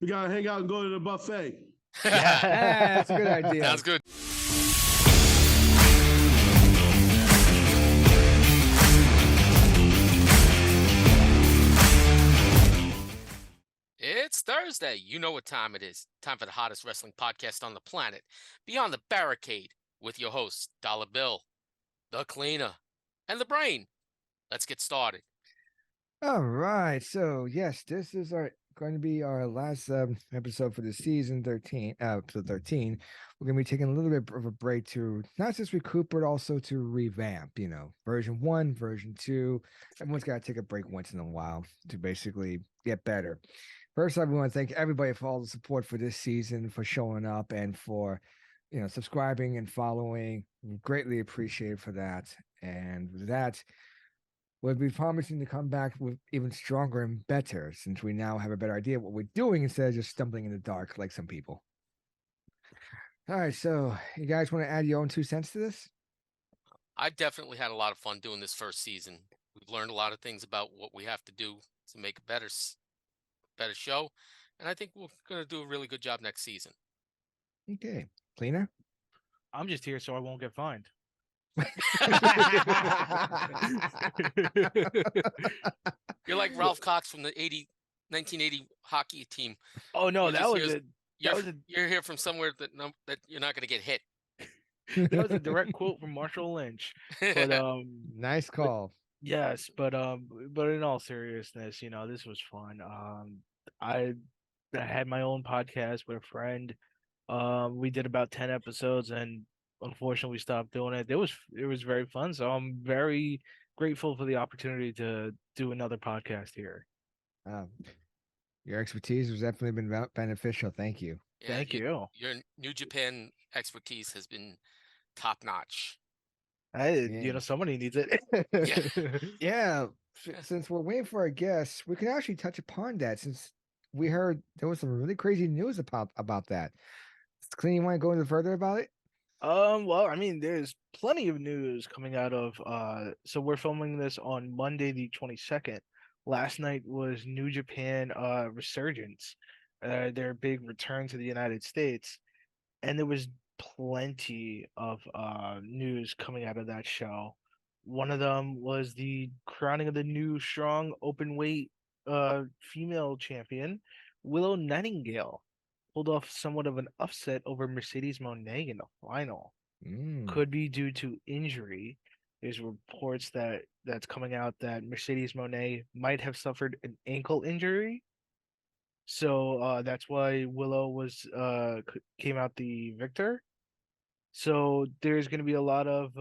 We gotta hang out and go to the buffet. Yeah, that's a good idea. Sounds good. It's Thursday. You know what time it is. Time for the hottest wrestling podcast on the planet. Beyond the Barricade with your hosts, Dollar Bill, the Cleaner, and the Brain. Let's get started. All right. So, yes, this is going to be our last episode for the season 13, episode 13. We're going to be taking a little bit of a break to not just recoup, but also to revamp, version 1, version 2. Everyone's got to take a break once in a while to basically get better. First, I want to thank everybody for all the support for this season, for showing up, and for, subscribing and following. We greatly appreciate for that. And with that, we'll be promising to come back with even stronger and better, since we now have a better idea of what we're doing instead of just stumbling in the dark like some people. All right, so you guys want to add your own 2 cents to this? I definitely had a lot of fun doing this first season. We've learned a lot of things about what we have to do to make a better show, and I think we're going to do a really good job next season. Okay. Cleaner? I'm just here so I won't get fined. You're like Ralph Cox from the 1980 hockey team. Oh no, You're here from somewhere that you're not going to get hit. That was a direct quote from Marshall Lynch. But nice call. Yes, but in all seriousness, this was fun. I had my own podcast with a friend. We did about 10 episodes, and unfortunately we stopped doing it. It was very fun, so I'm very grateful for the opportunity to do another podcast here. Your expertise has definitely been beneficial. Thank you. Yeah, Thank you. Your New Japan expertise has been top notch. Somebody needs it. Yeah. Since we're waiting for our guests, we can actually touch upon that, since we heard there was some really crazy news about that. Clean, you want to go into further about it? Well, I mean, there's plenty of news coming out of so we're filming this on Monday the 22nd. Last night was New Japan Resurgence, their big return to the United States, and there was plenty of news coming out of that show. One of them was the crowning of the new strong open weight female champion, Willow Nightingale. Pulled off somewhat of an upset over Mercedes Moné in the final. Could be due to injury. There's reports that's coming out that Mercedes Moné might have suffered an ankle injury. So that's why Willow came out the victor. So there's going to be a lot of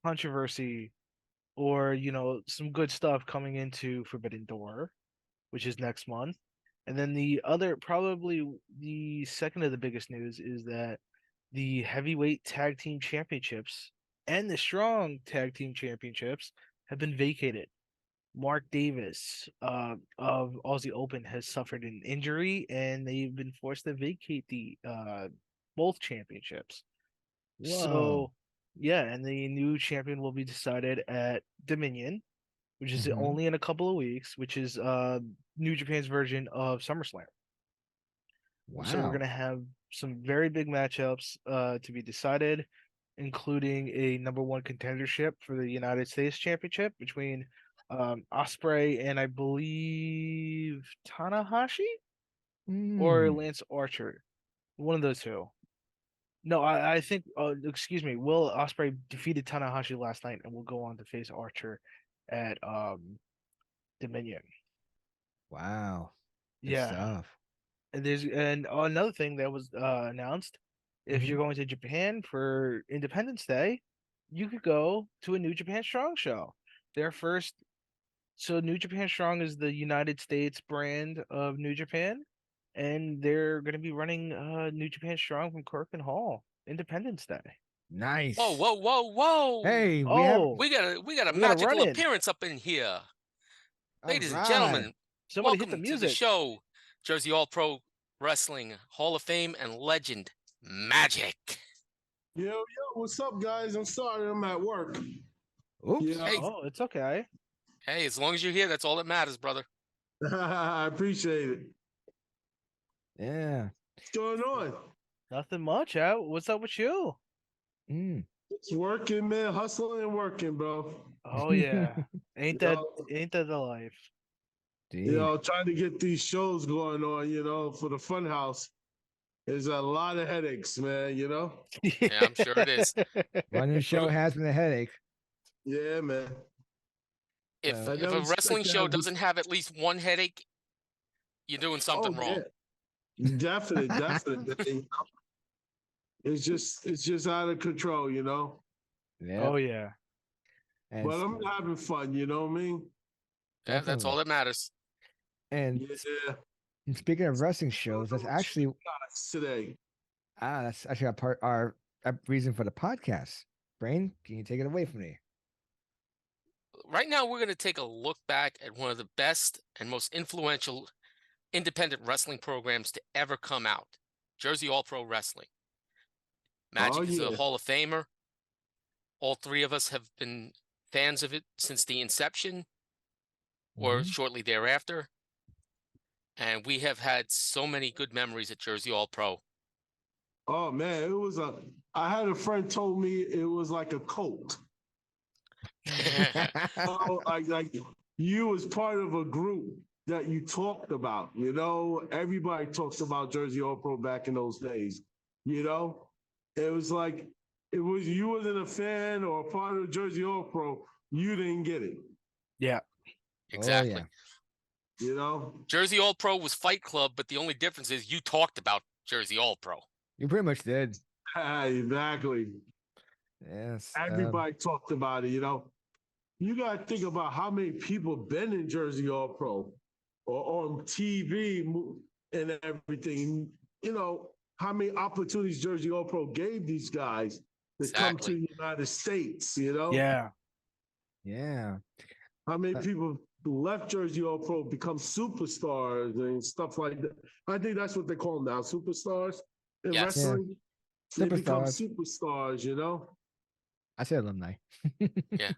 controversy, or some good stuff coming into Forbidden Door, which is next month. And then probably the second of the biggest news, is that the heavyweight tag team championships and the strong tag team championships have been vacated. Mark Davis of Aussie Open has suffered an injury, and they've been forced to vacate the both championships. Whoa. So yeah, and the new champion will be decided at Dominion, which is only in a couple of weeks, which is New Japan's version of SummerSlam. Wow. So we're going to have some very big matchups to be decided, including a number 1 contendership for the United States Championship between Ospreay and, I believe, Tanahashi or Lance Archer. One of those two. No, I think, excuse me, Will Ospreay defeated Tanahashi last night and will go on to face Archer at Dominion. Wow. Good Yeah. stuff. And another thing that was announced, if you're going to Japan for Independence Day, you could go to a New Japan Strong show. So New Japan Strong is the United States brand of New Japan, and they're going to be running New Japan Strong from Corcoran Hall, Independence Day. Nice. Whoa. Hey, we got a magical appearance up in here. Ladies and gentlemen, somebody welcome hit the music. to the show. Jersey All-Pro Wrestling Hall of Fame and legend, Magic. Yo, what's up, guys? I'm sorry, I'm at work. Oops. Yeah. Hey. Oh, it's okay. Hey, as long as you're here, that's all that matters, brother. I appreciate it. Yeah. What's going on? Nothing much, out. What's up with you? Mm. It's working, man. Hustling and working, bro. Oh yeah. You know, Ain't that the life? Indeed. trying to get these shows going on, for the fun house is a lot of headaches, man, Yeah, I'm sure it is. Running a show Well, has been a headache. Yeah, man. If So, I if never a wrestling expect to show have this. doesn't have at least one headache, you're doing something Oh, wrong. yeah. Definitely. It's just out of control. yeah. Oh yeah. And But I'm having fun, you know what I mean? Yeah, that's all definitely. that matters. And Yeah. speaking of wrestling shows, that's actually Today. that's actually our reason for the podcast. Brain, can you take it away from me? Right now, we're going to take a look back at one of the best and most influential independent wrestling programs to ever come out, Jersey All Pro Wrestling. Oh, Magic is a yeah. Hall of Famer. All three of us have been fans of it since the inception or Mhm. shortly thereafter. And we have had so many good memories at Jersey All Pro. Oh, man. I had a friend told me it was like a cult. Oh, like you was part of a group that you talked about, everybody talks about Jersey All Pro back in those days, it was like you wasn't a fan or a part of Jersey All Pro, you didn't get it, Yeah. Oh yeah. Exactly. you know. Jersey All Pro was Fight Club, but the only difference is you talked about Jersey All Pro. You pretty much did. Exactly. Yes. Everybody talked about it, You got to think about how many people been in Jersey All Pro or on TV and everything. How many opportunities Jersey All Pro gave these guys to come to Exactly. the United States, Yeah. Yeah. How many people left Jersey All Pro, become superstars and stuff like that. I think that's what they call them now, superstars in Yes. wrestling. They become Superstars. superstars. I said alumni. Yeah.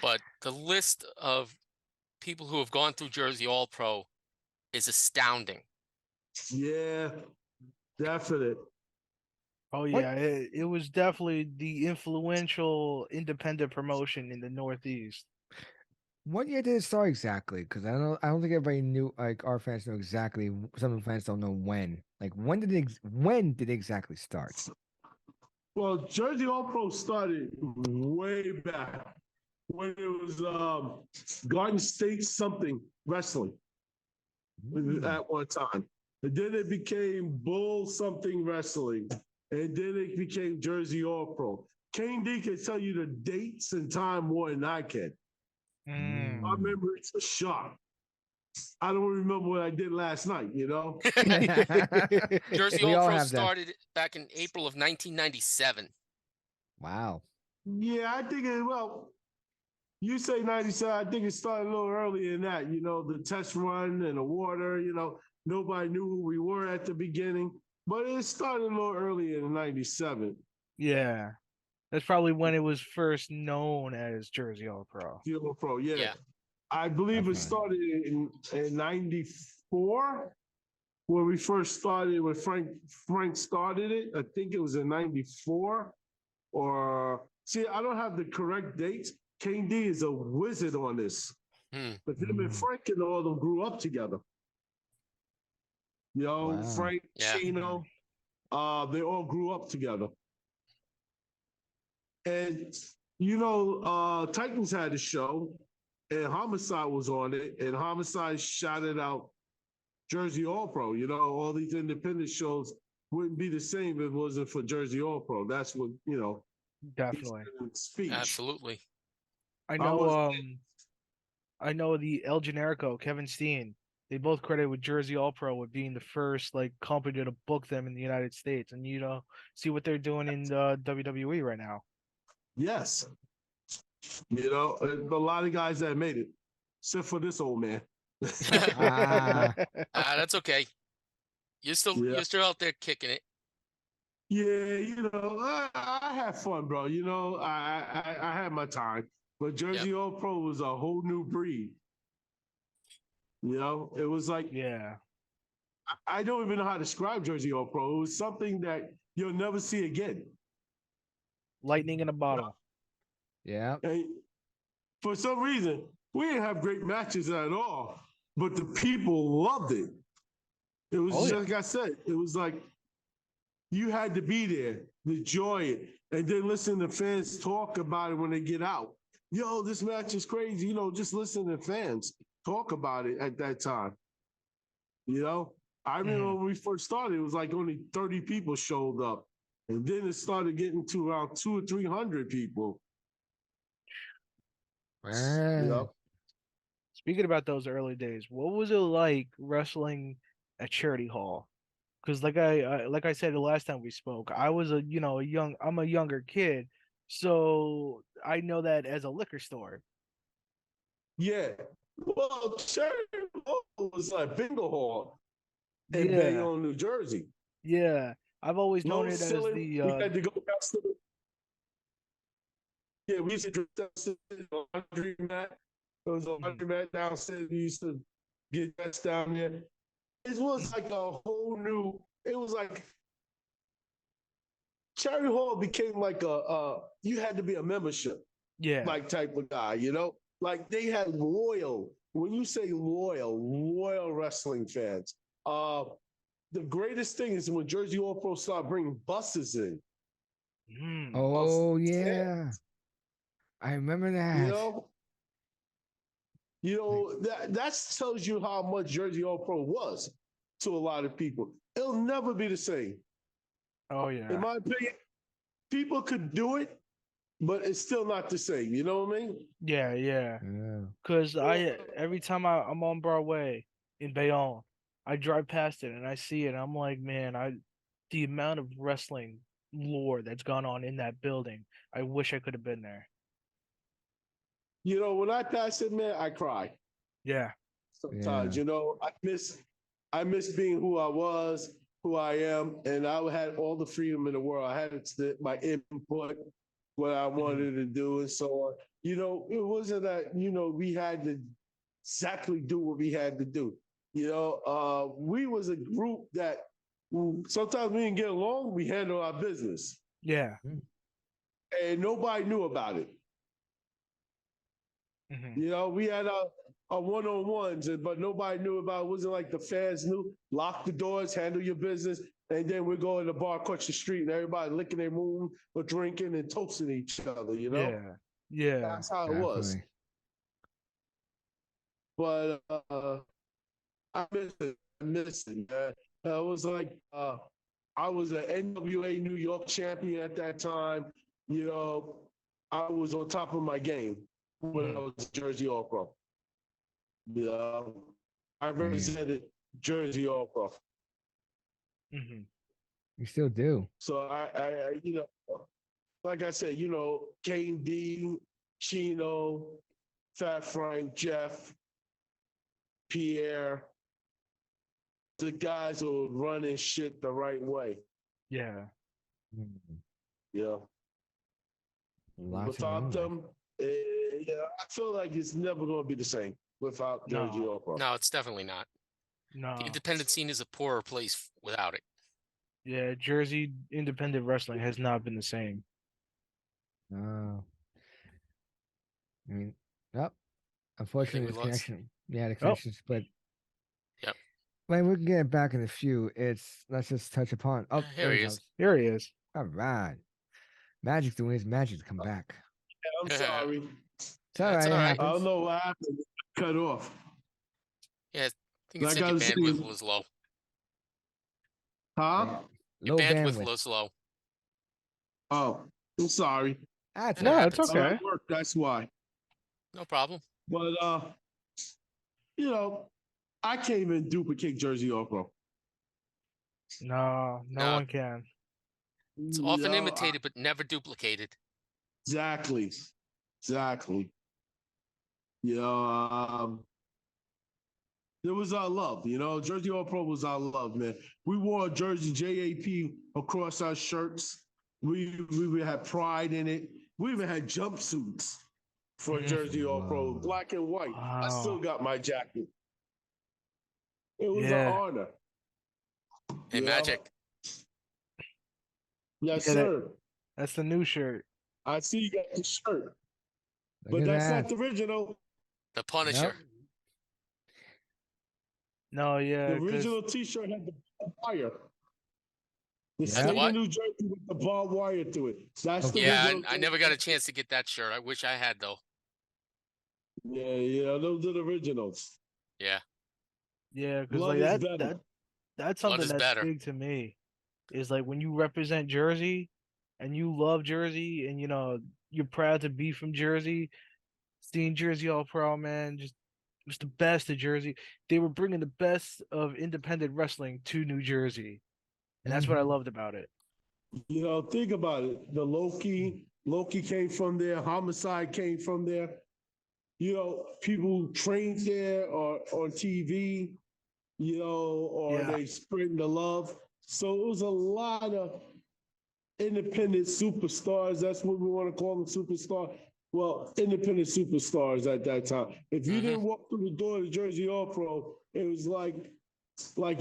But the list of people who have gone through Jersey All Pro is astounding. Yeah, definite. Oh What? yeah. It was definitely the influential independent promotion in the Northeast. What year did it start exactly? Because I don't think everybody knew. Like our fans know exactly. Some of the fans don't know when. Like when did it exactly start? Well, Jersey All Pro started way back when it was Garden State something wrestling at one time. And then it became Bull something wrestling. And then it became Jersey All Pro. Kane D can tell you the dates and time more than I can. Mm. My memory's a shock. I don't remember what I did last night, Jersey We All all Pro have that. started back in April of 1997. Wow. Yeah, I think you say 97, I think it started a little earlier than that, the test run and the water, nobody knew who we were at the beginning, but it started a little earlier in 97. Yeah. That's probably when it was first known as Jersey All Pro. Zero Pro, yeah. Yeah. I believe it Definitely. started in 94 when we first started, when Frank started it. I think it was in 94 or, see, I don't have the correct dates. King D is a wizard on this. But him and Frank and all of them grew up together. Wow. Frank, Yeah. Chino, they all grew up together. And Titans had a show, and Homicide was on it, and Homicide shouted out Jersey All Pro. All these independent shows wouldn't be the same if it wasn't for Jersey All Pro. That's what Definitely. speech. Absolutely. I I know was I know the El Generico, Kevin Steen, they both credit with Jersey All Pro with being the first like company to book them in the United States. And see what they're doing in the WWE right now. yes. A lot of guys that made it, except for this old man. Ah. That's okay. You're still out there kicking it. Yeah, I had fun, bro. I had my time, but Jersey All Pro was a whole new breed. You know, it was like Yeah. I don't even know how to describe Jersey All Pro. It was something that you'll never see again. Lightning in a bottle. Yeah. And for some reason, we didn't have great matches at all, but the people loved it. It was Oh, just yeah. like I said, it was like you had to be there, enjoy it, and then listen to fans talk about it when they get out. Yo, this match is crazy. You know, just listen to fans talk about it at that time. You know, I remember when we first started, it was like only 30 people showed up. And then it started getting to around 200 or 300 people. You Man. know, Speaking about those early days, what was it like wrestling at Charity Hall? Because like I said the last time we spoke, I was I'm a younger kid, so I know that as a liquor store. yeah. Well, Cherry Hall was like bingo hall in Yeah, Bayonne, New Jersey. yeah. I've always known Low it as ceiling. the We had to go downstairs. Yeah, we used to dress downstairs on a laundry mat. There was a laundry mat downstairs. We used to get dressed down there. It was like a whole new. It was like Cherry Hall became like you had to be a membership yeah, like type of guy, you know? Like they had loyal, when you say loyal wrestling fans. The greatest thing is when Jersey All Pro started bringing buses in. Oh Buses, yeah. I remember you that. know? That tells you how much Jersey All Pro was to a lot of people. It'll never be the same. oh In yeah, my opinion, people could do it, but it's still not the same. You know what I mean? yeah, yeah. Yeah. Because every time I'm on Broadway in Bayonne, I drive past it and I see it. I'm like, man, the amount of wrestling lore that's gone on in that building. I wish I could have been there. You know, when I pass it, man, I cry. Yeah, Sometimes, Yeah. you know, I miss being who I was, who I am, and I had all the freedom in the world. I had my input, what I wanted to do, and so on. You know, it wasn't that we had to exactly do what we had to do. You know, we was a group that sometimes we didn't get along. We handled our business, yeah. and nobody knew about it. Hmm. You know, we had our one-on-ones, but nobody knew about it. It wasn't like the fans knew. Lock the doors, handle your business, and then we go in the bar across the street and everybody licking their moon or drinking and toasting each other, you know? Yeah, yeah. That's how it was. Definitely. But I miss it. I miss it, man. It was like I was an NWA New York champion at that time. You know, I was on top of my game when I was Jersey All Pro. Yeah, I represented Jersey All Pro. Hmm. You still do. So like I said, Kane D, Chino, Fat Frank, Jeff, Pierre, the guys who were running shit the right way. Yeah. Mm. Yeah. Lots of Without memories. them, I feel like it's never going to be the same without Jersey No, All Pro. No, it's definitely not. The no. independent scene is a poorer place without it. Yeah, Jersey independent wrestling has not been the same. Oh. I mean, yep. Unfortunately, we the lost. connection. Yeah, the Oh. connection split. Yep. When we can get it back in a few, let's just touch upon. Oh, Here there he he is. goes. Here he is. All right. Magic doing his magic to come back. I'm sorry. It's all That's right. all It right. I happens. don't know what happened. Cut off. Yeah, I think it Like said I your was bandwidth saying, was low. huh? Yeah. Your Low bandwidth bandwidth. was low. Oh, I'm sorry. That's It No, right. it's happens. I'm okay. at work. That's why. No problem. But I can't even duplicate Jersey All Pro. No, no No. one can. It's often imitated, but never duplicated. Exactly. There was our love, Jersey All Pro was our love, man. We wore Jersey JAP across our shirts. We had pride in it. We even had jumpsuits for Jersey All Pro, Whoa. black and white. I still Wow. got my jacket. It was an Yeah. honor. Hey, you know? Magic. Yes, Yeah, sir. that's the new shirt. I see you got the shirt, Look but at that's that. not the original. The Punisher. Nope. No, The yeah, because original T-shirt had the barbed wire. The Yeah. state What? of New Jersey with the barbed wire to it. That's the Okay. Yeah, original. I never got a chance to get that shirt. I wish I had though. Yeah, those are the originals. Yeah, yeah, because Blood like is that better. that's blood something is that's better. big to me. Is like when you represent Jersey and you love Jersey and you're proud to be from Jersey. Seeing Jersey All Pro, man, just the best of Jersey. They were bringing the best of independent wrestling to New Jersey, and that's what I Mhm. loved about it. Think about it. The Loki came from there. Homicide came from there. People trained there or on TV, or Yeah, they spreading the love. So it was a lot of independent superstars. That's what we want to call them, superstar. Well, independent superstars at that time. If you Mhm. didn't walk through the door of the Jersey All Pro, it was like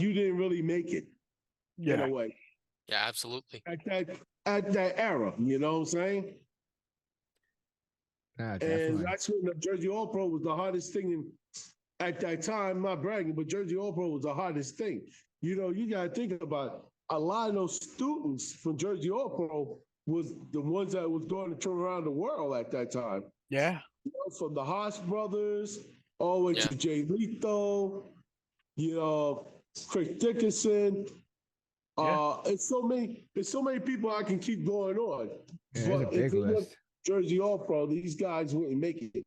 you didn't really make it in yeah, a way Yeah, absolutely. at that era. You know what I'm saying? Yeah, And definitely. that's when the Jersey All Pro was the hardest thing at that time. I'm not bragging, but Jersey All Pro was the hardest thing. You got to think about it. A lot of those students from Jersey All Pro was the ones that was going to turn around the world at that time. yeah, From the Haas brothers all the way Yeah. to Jay Lethal, Chris Dickinson. yeah, It's so many people I can keep going on. Yeah, it's a But if big it was list. Jersey All Pro, these guys wouldn't make it.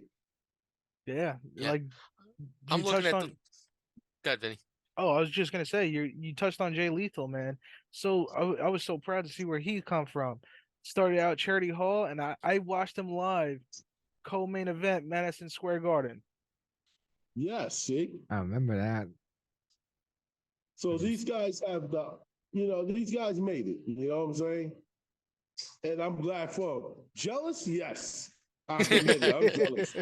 yeah. Yeah. Like I'm you looking touched at on. the. Go ahead, Vinny. Oh, I was just gonna say you touched on Jay Lethal, man. So I was so proud to see where he come from. Started out Charity Hall, and I watched him live, co-main event, Madison Square Garden. Yes, see? I remember that. So these guys these guys made it. You know what I'm saying? And I'm glad for them. Jealous? Yes. I admit it. I'm jealous.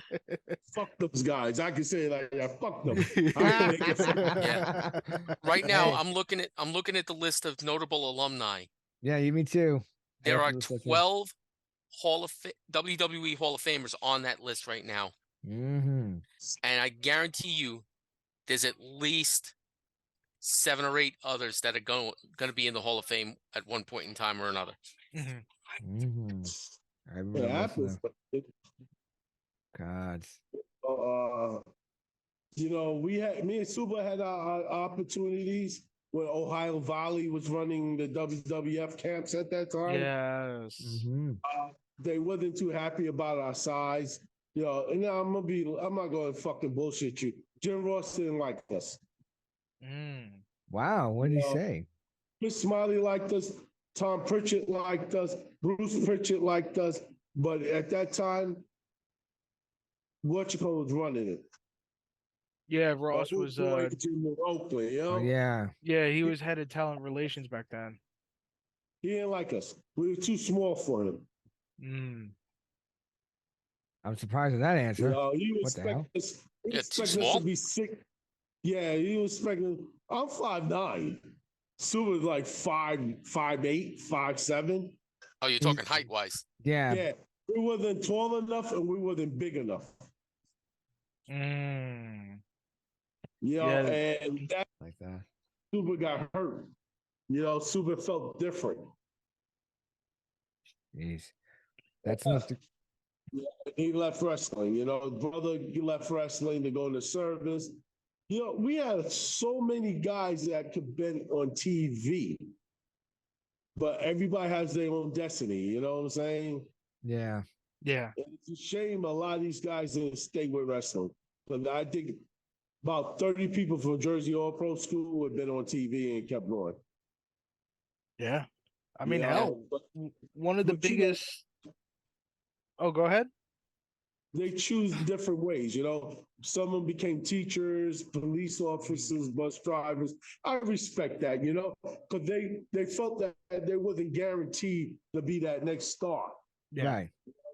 Fuck those guys. I can say it like that. Fuck them. I ain't making Yeah. Right now, Hey. I'm looking at the list of notable alumni. Yeah, you me too. I There got are the list right 12 WWE Hall of Famers on that list right now, Mm-hmm. and I guarantee you, there's at least 7 or 8 others that are going to be in the Hall of Fame at one point in time or another. Mhm. Mm-hmm. I it remember happens. God. Me and Super had our opportunities when Ohio Valley was running the WWF camps at that time. Yes. Mm-hmm. They wasn't too happy about our size. And I'm not going to fucking bullshit you. Jim Ross didn't like us. Mm. Wow, what did he Yeah. say? Chris Smiley liked us. Tom Pritchett liked us. Bruce Pritchett liked us. But at that time, was running it. Yeah, Ross was in Oakland, Oh yeah. yeah, he was head of talent relations back then. He didn't like us. We were too small for him. Mm. I'm surprised at that answer. He was What the hell? expecting us, he Yeah, was too expecting us small? to be sick. Yeah, he was expecting. I'm 5'9". Sue was like 5'8", 5'7". Oh, you're talking height wise. Yeah. Yeah, we wasn't tall enough and we wasn't big enough. Mm. Yeah, Yeah. and that Like that. Super got hurt. Super felt different. Jeez. That's not the He left wrestling. His brother, he left wrestling to go into service. We had so many guys that could been on TV, but everybody has their own destiny. You know what I'm saying? yeah. Yeah. And it's a shame a lot of these guys didn't stay with wrestling. But I think about 30 people from Jersey All Pro School have been on TV and kept going. Yeah. I mean, You know, hell, but one of the but biggest. Oh, go ahead. they choose different ways. Some of them became teachers, police officers, bus drivers. I respect that, because they felt that they wasn't guaranteed to be that next star. Yeah. Right.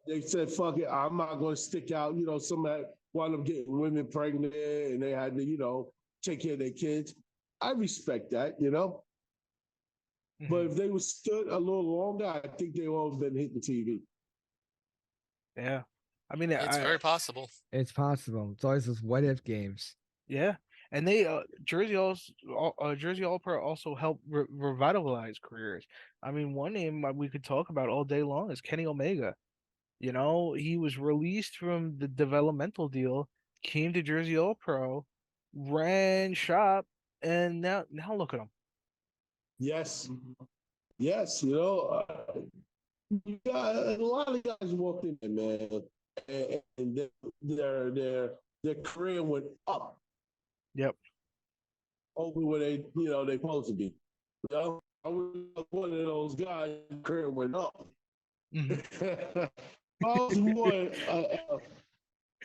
They said, fuck it, I'm not going to stick out. Some that wound up getting women pregnant and they had to, take care of their kids. I respect that, you know. But if they were stood a little longer, I think they all been hitting TV. Yeah. I mean, It's very possible. It's possible. It's always those what if games. yeah, and they Jersey All Pro also helped revitalize careers. I mean, one name we could talk about all day long is Kenny Omega. You know, he was released from the developmental deal, came to Jersey All Pro, ran shop, and now look at him. Yes, yes, you know, you got a lot of guys walked in there, man, and their career went up Yep. over where they supposed to be. You know, I was one of those guys. Career went up. Mhm. I was more.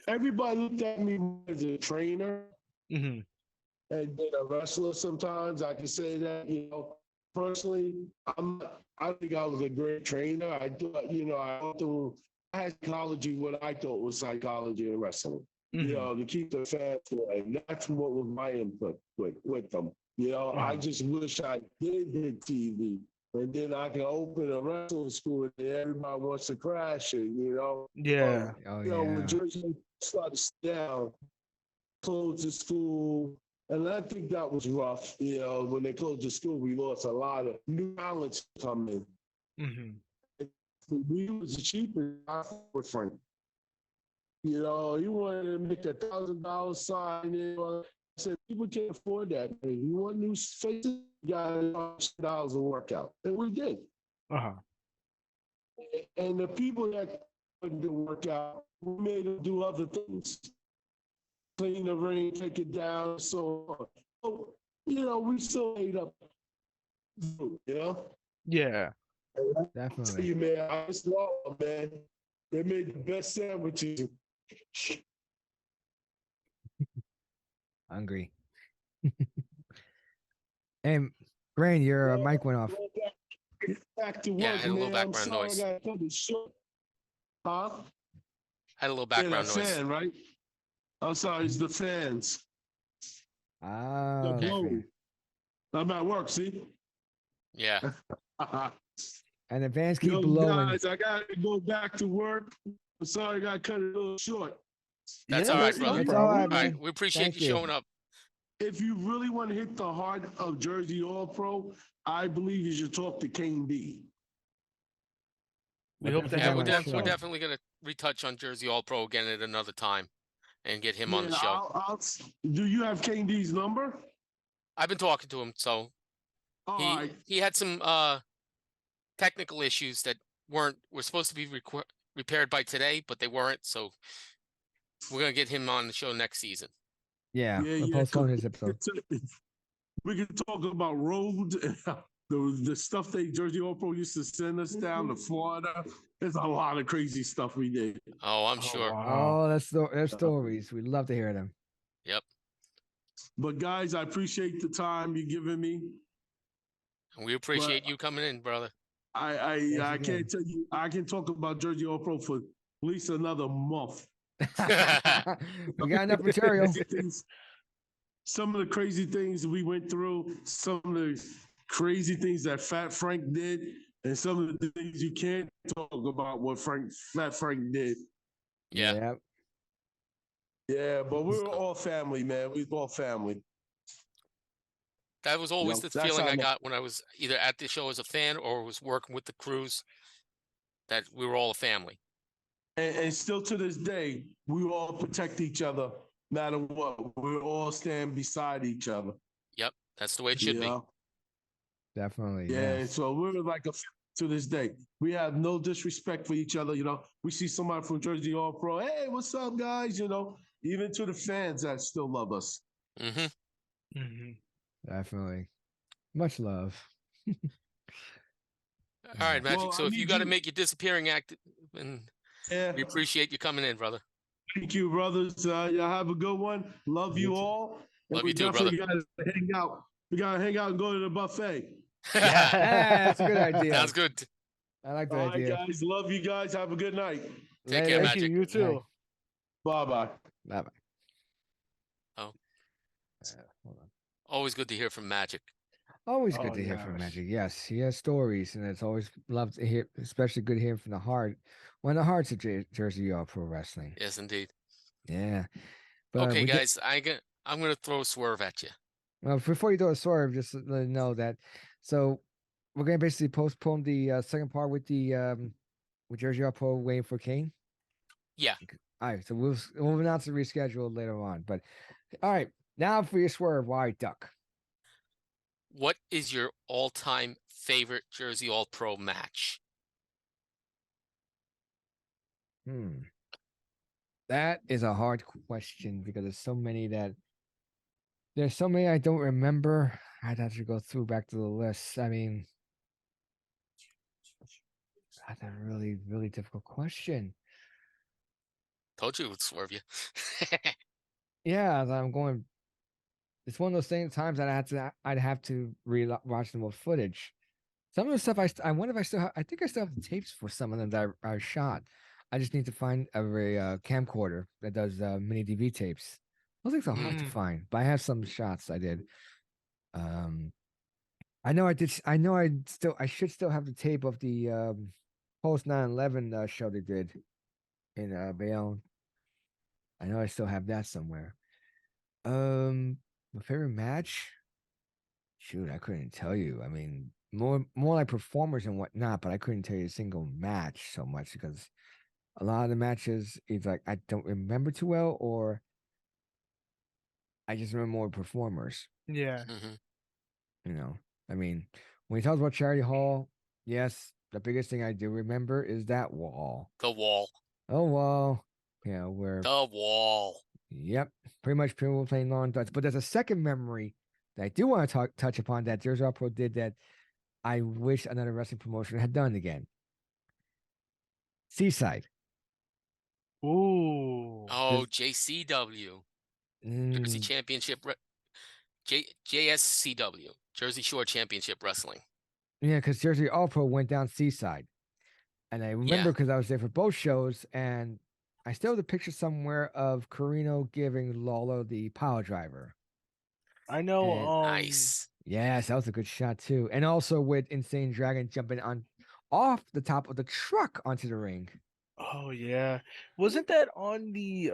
Everybody looked at me as a trainer hmm and then a wrestler. Sometimes I can say that. You know, personally, I think I was a great trainer. I thought, I had psychology, what I thought was psychology in wrestling. You know, to keep the fans away. That's what was my input with them. You know, I just wish I did hit TV. And then I can open a wrestling school and everybody wants to crash it, you know. Yeah. Oh You know, when yeah. Jersey started down, closed the school, and I think that was rough. You know, when they closed the school, we lost a lot of new talents coming. hmm We was the cheapest with Frank. You know, he wanted to make $1,000 sign. I said, people can't afford that. You want new faces? You got $1,000 a workout. And we did. Uh-huh. And the people that couldn't do workout, we made them do other things. Clean the ring, take it down, so on. So, you know, we still made up, you know? Yeah. Definitely. You man, I just love them, man. They made the best sandwiches. Hungry. And Brain, your mic went off. Back to Yeah, I work, had a little man. I'm background sorry noise. I got cut it short. Huh? Had a little Yeah, background that noise. fan, right? I'm sorry, it's the fans. Ah, The Okay. blow. I'm at work, see? Yeah. and the fans keep Yo, blowing. guys, I gotta go back to work. I'm sorry I got cut it a little short. That's Yeah, all right, But brother. if It's you all right, All really- right. man. We appreciate Thank you you. showing up. If you really want to hit the heart of Jersey All Pro, I believe you should talk to King D. We hope to definitely Yeah, have on we're, that him on show. we're soon. definitely going to retouch on Jersey All Pro again at another time and get him on the show. Do you have King D's number? I've been talking to him, so All he right. he had some technical issues that were supposed to be repaired by today, but they weren't. So we're gonna get him on the show next season. Yeah, Yeah, we'll yeah. postpone his episode. We can talk about roads, the stuff they Jersey All Pro used to send us down to Florida. There's a lot of crazy stuff we did. Oh, I'm Oh, sure. wow. Oh, that's stories. We'd love to hear them. Yep. But guys, I appreciate the time you're giving me. And we appreciate you coming in, brother. I again. can't tell you. I can talk about Jersey All Pro for at least another month. We got enough material. Some of the crazy things we went through, some of the crazy things that Fat Frank did, and some of the things you can't talk about what Fat Frank did. Yeah. Yep. Yeah, but we're all family, man. We're all family. That was always Yo, the that's feeling how I I know. got when I was either at the show as a fan or was working with the crews, that we were all a family. And still to this day, we all protect each other, no matter what. We all stand beside each other. Yep. That's the way it should be. Definitely. Yeah, Yes. so we're like to this day. We have no disrespect for each other. You know, we see somebody from Jersey All Pro. Hey, what's up, guys? You know, even to the fans that still love us. Mm-hmm. hmm Definitely. Much love. All right, Magic. Well, So I if you need got to you- make your disappearing act, and Yeah, we appreciate you coming in, brother. thank you, brothers. Y'all have a good one. Love you You too. all. And Love we you too, definitely gotta hang out. We gotta hang out and go to the buffet. Yeah, that's a good idea. Sounds good. I like that All right, idea. guys. Love you guys. Have a good night. Take care, Later. Thank you. Magic. You too. Bye bye. Bye-bye. Oh. Hold on. Always good to hear from Magic. Always Oh, good to hear from yes. Magic. Yes, he has stories, and it's always love to hear, especially good hearing from the heart. One of the hearts of Jersey All Pro Wrestling. Yes, indeed. Yeah, but Okay, we did. guys, I'm gonna throw a swerve at you. Well, before you do a swerve, just let you know that. So we're gonna basically postpone the second part with the with Jersey All Pro waiting for Kane. Yeah. All right, so we'll announce the reschedule later on. But all right, now for your swerve, why duck? What is your all-time favorite Jersey All Pro match? That is a hard question because there's so many I don't remember. I'd have to go through back to the list. I mean, that's a really, really difficult question. Told you it would swerve you. Yeah, I'm going. It's one of those times that I'd have to watch the more footage. Some of the stuff I wonder if I still have. I think I still have the tapes for some of them that I shot. I just need to find a camcorder that does mini DV tapes. Those things are hard to find, but I have some shots I did. I know I did. I know I should still have the tape of the post 9/11 show they did in Bayonne. I know I still have that somewhere. My favorite match? Shoot, I couldn't tell you. I mean, more like performers and whatnot, but I couldn't tell you a single match so much because a lot of the matches it's like I don't remember too well, or I just remember more performers. Yeah. Mhm. You know, I mean, when he talks about Charity Hall, yes, the biggest thing I do remember is that wall. The wall. Oh wall, yeah, where The wall. yep, pretty much people were playing long darts. But there's a second memory that I do want to touch upon that Jersey All Pro did that I wish another wrestling promotion had done again. Seaside. Ooh. Oh, JCW. Jersey Mm, Championship. JSCW. Jersey Shore Championship Wrestling. yeah, because Jersey All Pro went down Seaside. And I remember Yeah. because I was there for both shows, and I still have the picture somewhere of Carino giving Lawler the power driver. I know. And Nice. yes, that was a good shot too. And also with Insane Dragon jumping on off the top of the truck onto the ring. Oh yeah. Wasn't that on the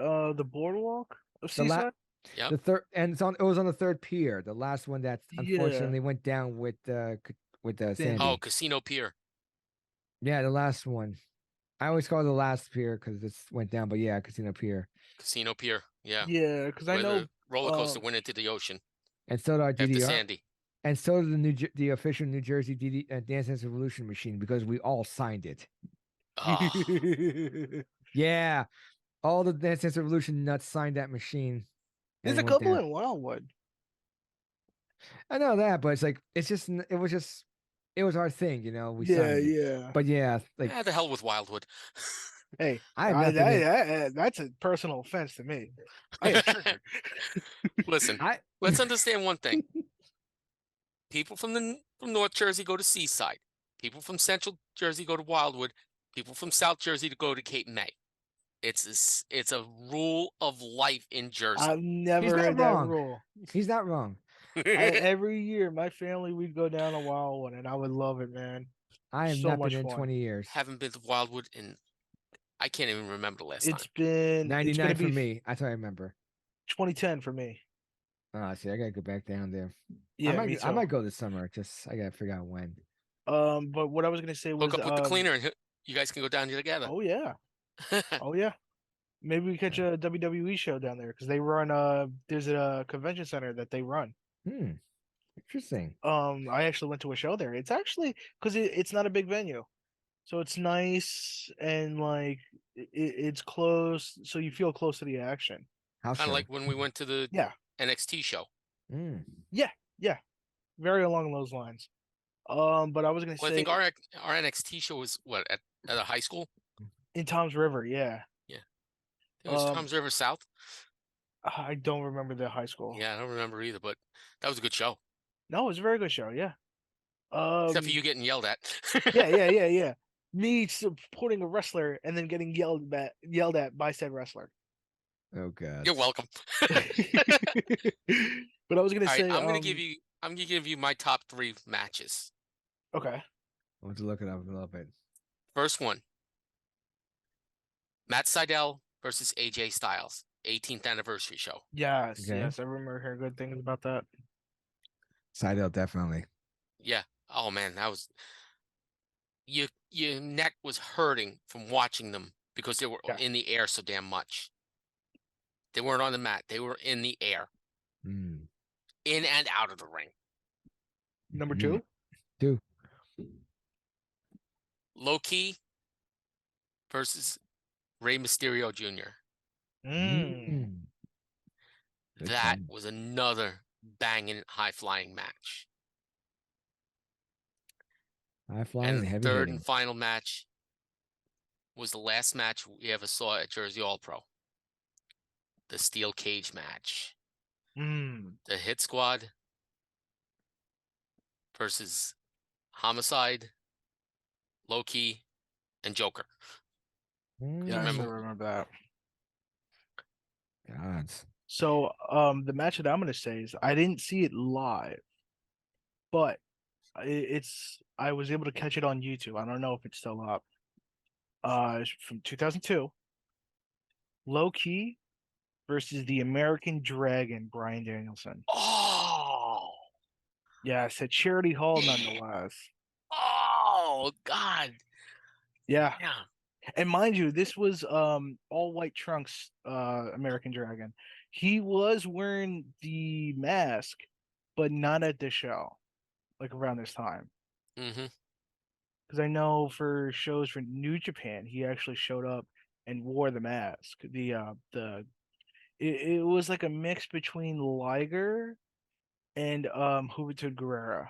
boardwalk of The Seaside? Yep. the third, and it was on the third pier, the last one that Yeah. unfortunately went down with Sandy. Oh, Casino Pier. Yeah, the last one. I always call it the last pier because this went down, but yeah, Casino Pier. Casino Pier. Yeah. Yeah, because I Where know. the roller coaster went into the ocean And so did our after DDR. Sandy. And so did the official New Jersey Dance Dance Revolution machine because we all signed it. Oh, Yeah, all the Dance Dance Revolution nuts signed that machine. There's and a it went couple down. in Wildwood. I know that, but it's like it was our thing, you know. We signed it. Yeah. But yeah, like the hell with Wildwood. Hey, I have nothing. that's a personal offense to me. I get triggered. Listen, let's understand one thing. People from North Jersey go to Seaside. People from Central Jersey go to Wildwood. People from South Jersey to go to Cape May. It's a rule of life in Jersey. I've never He's not heard that wrong. rule. He's not wrong. Every year, my family we'd go down to Wildwood, and I would love it, man. I have So not much been in fun. 20 years. Haven't been to Wildwood in I can't even remember the last It's time. been 99 it's for be me. That's what I remember. 2010 for me. Oh, see, I gotta go back down there. Yeah, me too. I might go this summer. Just I gotta figure out when. But what I was gonna say was Hook up with the cleaner and you guys can go down here together. Oh yeah, oh yeah. Maybe we catch a WWE show down there because they run. There's a convention center that they run. Interesting. I actually went to a show there. It's actually because it's not a big venue, so it's nice and like it's close, so you feel close to the action. Kind of like when we went to the NXT show. Yeah, very along those lines. But I was gonna say, I think our NXT show was what at a high school in Tom's River. Yeah, it was Tom's River South. I don't remember the high school. Yeah, I don't remember either, but that was a good show. No, it was a very good show. Yeah. Except for you getting yelled at. yeah. Me supporting a wrestler and then getting yelled at by said wrestler. Oh god. You're welcome. But I was gonna All right, say, I'm gonna give you my top 3 matches. okay. I want to look it up a little bit. First one, Matt Sydal versus AJ Styles, 18th anniversary show. Yes, Okay. yes, I remember hearing good things about that. Seidel, definitely. Yeah. Oh man, that was your neck was hurting from watching them because they were Yeah. in the air so damn much. They weren't on the mat; they were in the air, Mm. in and out of the ring. Number Mm. 2. 2. Low Key versus Rey Mysterio Jr. Mm. Good That time. was another banging, high flying match. High flying, And the heavy third hitting. and final match was the last match we ever saw at Jersey All Pro. The steel cage match. Mm. The Hit Squad versus Homicide, Low Key, and Joker. Yes, I remember- remember that. Gods. So, the match that I'm gonna say is I didn't see it live, but I was able to catch it on YouTube. I don't know if it's still up. It's from 2002. Low Key versus the American Dragon, Brian Danielson. Oh, Yes, at Charity Hall, Yeah. nonetheless. oh, God. Yeah, Yeah. and mind you, this was all white trunks, American Dragon. He was wearing the mask, but not at the show, like around this time. Mm-hmm. Because I know for shows for New Japan, he actually showed up and wore the mask. It was like a mix between Liger and Juventud Guerrera,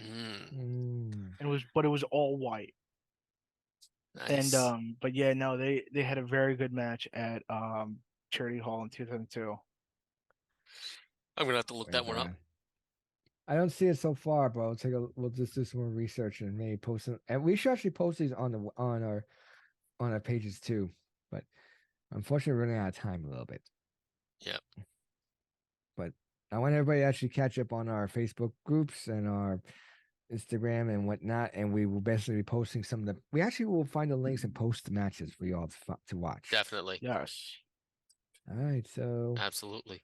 Mm, and it was all white. nice. And but yeah, no, they had a very good match at Charity Hall in 2002. I'm gonna have to look that one up. I don't see it so far, but we'll just do some more research and maybe post them. And we should actually post these on our pages too. But unfortunately, we're running out of time a little bit. Yep. But I want everybody to actually catch up on our Facebook groups and our Instagram and whatnot, and we will basically be posting some of the. We actually will find the links and post the matches for you all to watch. Definitely. Yes. All right, so Absolutely.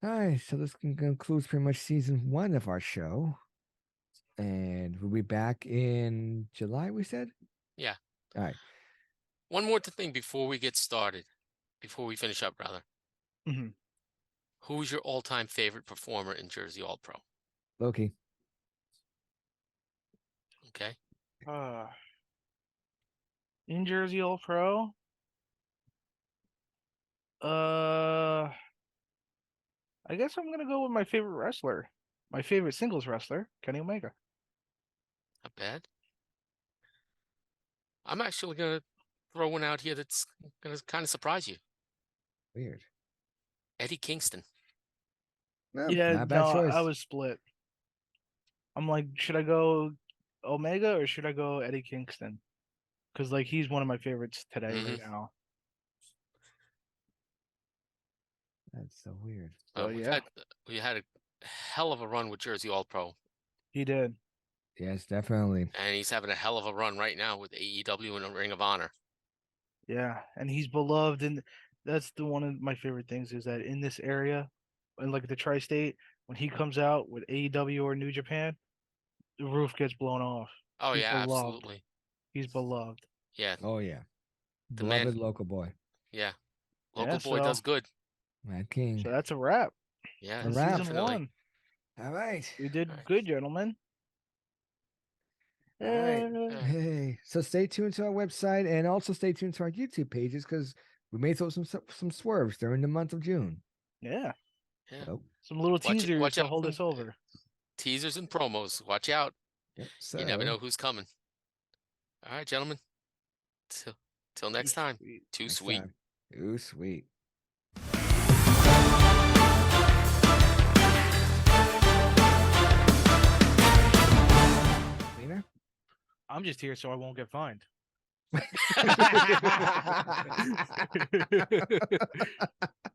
all right, so this concludes pretty much season 1 of our show, and we'll be back in July. We said. Yeah. All right. One more thing before we get started, before we finish up, rather. hmm Who is your all-time favorite performer in Jersey All Pro? Loki. Okay. In Jersey All Pro. I guess I'm gonna go with my favorite wrestler, my favorite singles wrestler, Kenny Omega. Not bad. I'm actually gonna throw one out here that's gonna kind of surprise you. Weird. Eddie Kingston. No, Yeah, not a bad no, choice. I was split. I'm like, should I go Omega or should I go Eddie Kingston? Because like he's one of my favorites today right now. That's so weird. So yeah, We had a hell of a run with Jersey All Pro, he did. Yes, definitely. and he's having a hell of a run right now with AEW and Ring of Honor. Yeah, and he's beloved, and that's the one of my favorite things is that in this area, and like the tri-state, when he comes out with AEW or New Japan, the roof gets blown off. Oh He's yeah, beloved. absolutely. He's beloved. Yeah, Oh yeah. The man- Beloved local boy. yeah. Local Yeah, boy so- does good. Mad King. So that's a wrap. Yeah, A wrap. Season definitely. 1. All right. We did Alright. good, gentlemen. All right. Yeah. Hey, so stay tuned to our website and also stay tuned to our YouTube pages because we may throw some swerves during the month of June. Yeah. Yeah. So, Some little teasers watch to out hold for- us over. Teasers and promos. Watch out. yep, You never so, know who's coming. All right, gentlemen. Till next time. Too next sweet. time. Too sweet. Lena? I'm just here so I won't get fined.